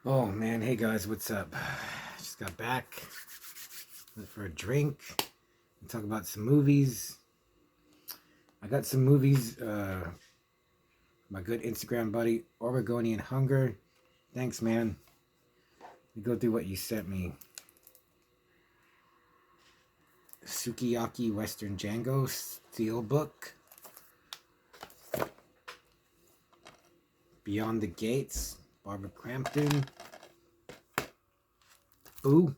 Oh man, hey guys, what's up? Just got back. Went for a drink and talk about some movies. I got some movies. My good Instagram buddy, Oregonian Hunger. Thanks, man. You go through what you sent me. Sukiyaki Western Django Steelbook. Beyond the Gates, Barbara Crampton. Ooh.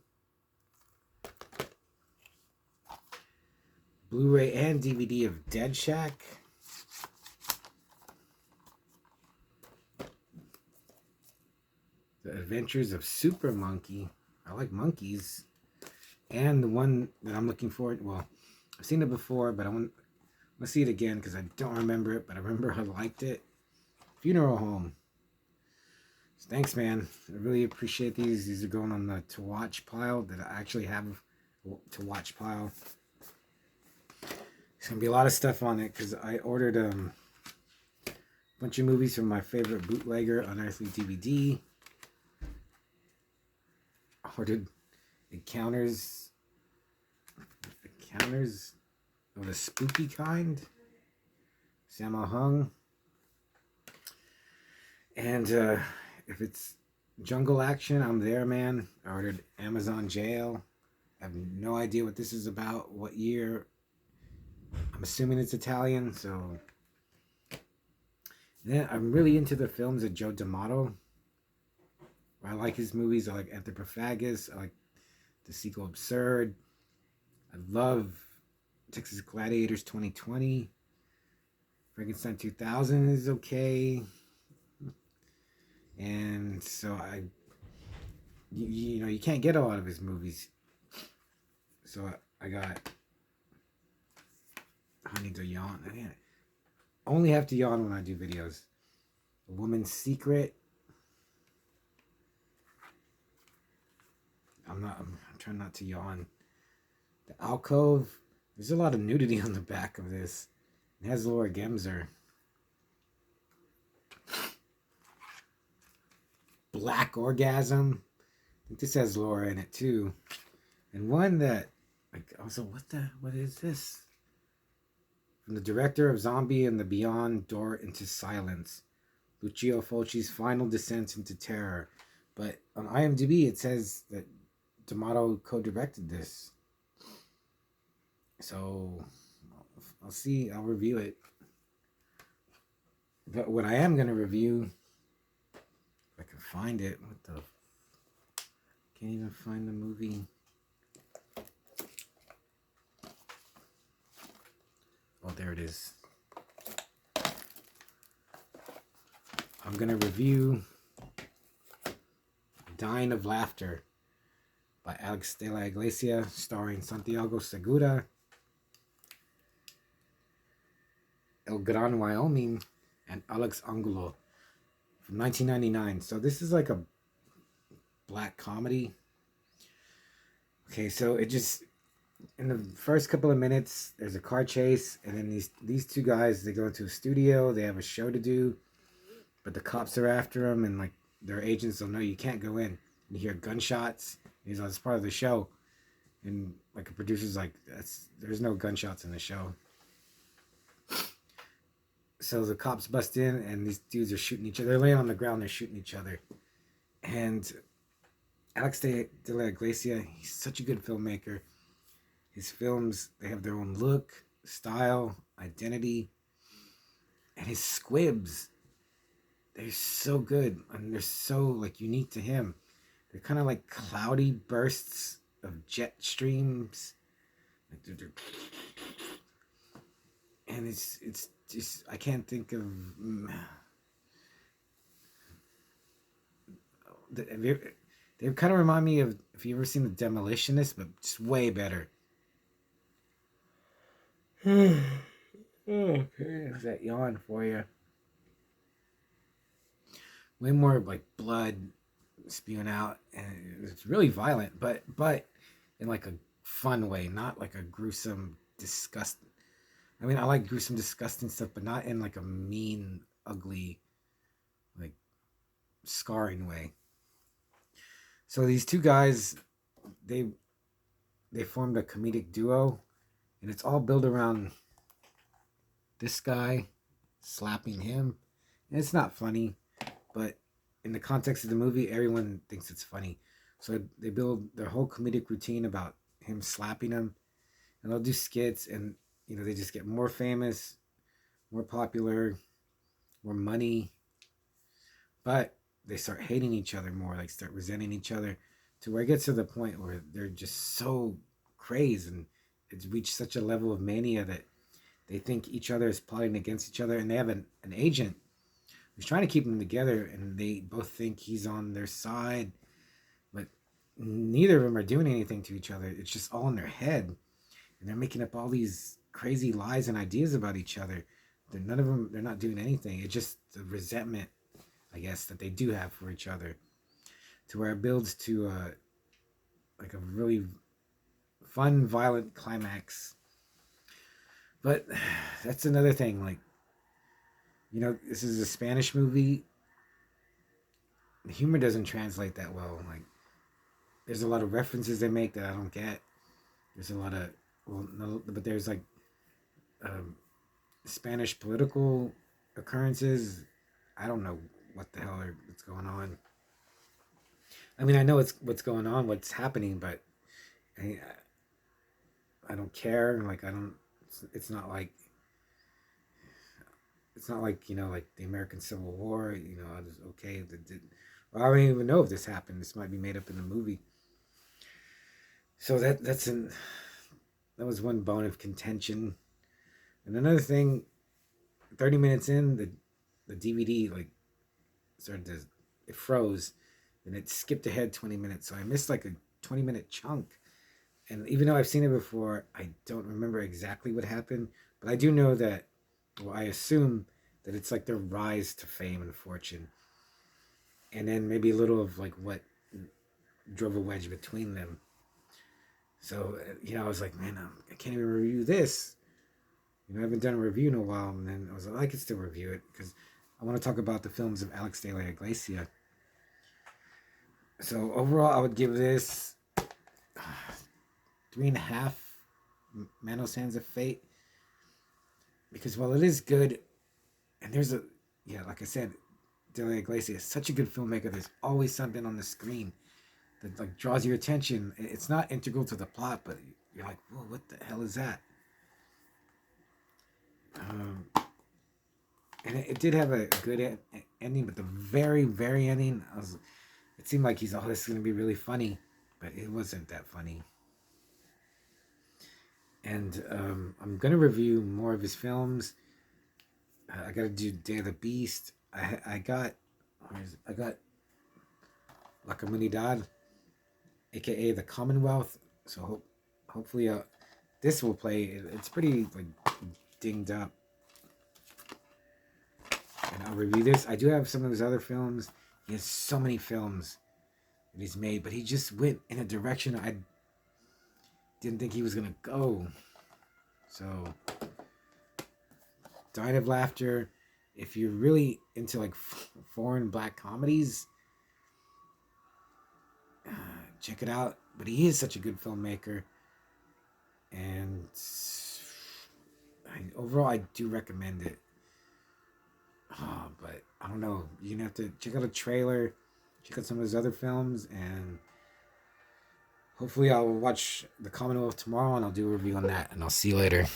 Blu-ray and DVD of Dead Shack. The Adventures of Super Monkey. I like monkeys. And the one that I'm looking for, well, I've seen it before, but I want to see it again because I don't remember it, but I remember I liked it. Funeral Home. So thanks, man. I really appreciate these. These are going on the to watch pile that I actually have to watch pile. There's going to be a lot of stuff on it because I ordered a bunch of movies from my favorite bootlegger, Unearthly DVD. I ordered Encounters of the Spooky Kind. Sammo Hung. And if it's jungle action, I'm there, man. I ordered Amazon Jail. I have no idea what this is about, what year. I'm assuming it's Italian, so. Then I'm really into the films of Joe D'Amato. I like his movies. I like Anthropophagus. I like The Sequel Absurd. I love Texas Gladiators 2020. Frankenstein 2000 is okay. And so you know, you can't get a lot of his movies. So I got Honey to Yawn. I only have to yawn when I do videos. A Woman's Secret. I'm trying not to yawn. The Alcove. There's a lot of nudity on the back of this. It has Laura Gemser. Black Orgasm. I think this has Laura in it too. And one that, like, also, what is this? From the director of Zombie and the Beyond Door into Silence. Lucio Fulci's final descent into terror. But on IMDb it says that D'Amato co-directed this. So I'll see. I'll review it. But what I am going to review, if I can find it. What the? Can't even find the movie. Oh, there it is. I'm going to review Dying of Laughter by Alex de la Iglesia, starring Santiago Segura, El Gran Wyoming, and Alex Angulo from 1999. So this is like a black comedy. Okay, so it just, in the first couple of minutes, there's a car chase, and then these two guys, they go into a studio, they have a show to do, but the cops are after them, and like their agents don't know you can't go in. You hear gunshots. He's like, it's part of the show, and like a producer's like, there's no gunshots in the show. So the cops bust in, and these dudes are shooting each other. They're laying on the ground, they're shooting each other, and Alex de la Iglesia, he's such a good filmmaker. His films, they have their own look, style, identity, and his squibs, they're so good, and they're so like unique to him. They're kind of like cloudy bursts of jet streams, and it's just, I can't think of. They kind of remind me of, if you ever seen The Demolitionist, but just way better. Okay, there's that yawn for you. Way more like blood spewing out, and it's really violent, but in like a fun way, not like a gruesome, disgusting. I mean, I like gruesome, disgusting stuff, but not in like a mean, ugly, like scarring way. So these two guys, they they formed a comedic duo, and it's all built around this guy slapping him. And it's not funny, but in the context of the movie, everyone thinks it's funny. So they build their whole comedic routine about him slapping him, and they'll do skits, and they just get more famous, more popular, more money, but they start hating each other more, like start resenting each other, to where it gets to the point where they're just so crazed, and it's reached such a level of mania that they think each other is plotting against each other, and they have an agent who's trying to keep them together, and they both think he's on their side, but neither of them are doing anything to each other. It's just all in their head, and they're making up all these crazy lies and ideas about each other. None of them, they're not doing anything. It's just the resentment, I guess, that they do have for each other, to where it builds to like a really fun, violent climax. But that's another thing. Like, this is a Spanish movie. The humor doesn't translate that well. Like, there's a lot of references they make that I don't get. There's a lot of, well, no, but there's like Spanish political occurrences. I don't know what the hell what's going on. I mean, I know what's going on, what's happening, but I don't care. Like, I don't. It's not like. It's not like like the American Civil War. I was okay. Well, I don't even know if this happened. This might be made up in the movie. So that was one bone of contention. And another thing, 30 minutes in, the DVD like started to, it froze, and it skipped ahead 20 minutes. So I missed like a 20-minute chunk. And even though I've seen it before, I don't remember exactly what happened. But I do know that, well, I assume that it's like their rise to fame and fortune. And then maybe a little of like what drove a wedge between them. So, I was like, man, I can't even review this. I haven't done a review in a while. And then I was like, I could still review it because I want to talk about the films of Alex de la Iglesia. So overall, I would give this 3.5 Manos Hands of Fate. Because while it is good, and like I said, de la Iglesia is such a good filmmaker. There's always something on the screen that like draws your attention. It's not integral to the plot, but you're like, whoa, what the hell is that? And it did have a good ending, but the very, very ending, it seemed like this is going to be really funny, but it wasn't that funny. And I'm going to review more of his films. I got to do Day of the Beast. I got La Comunidad, aka the Commonwealth. So hopefully this will play. It's pretty like dinged up. And I'll review this. I do have some of his other films. He has so many films that he's made, but he just went in a direction I didn't think he was gonna go. So, Dying of Laughter. If you're really into like foreign black comedies, check it out. But he is such a good filmmaker, and overall, I do recommend it. But I don't know. You're gonna have to check out a trailer, check out some of his other films, and hopefully I'll watch The Commonwealth tomorrow and I'll do a review on that, and I'll see you later.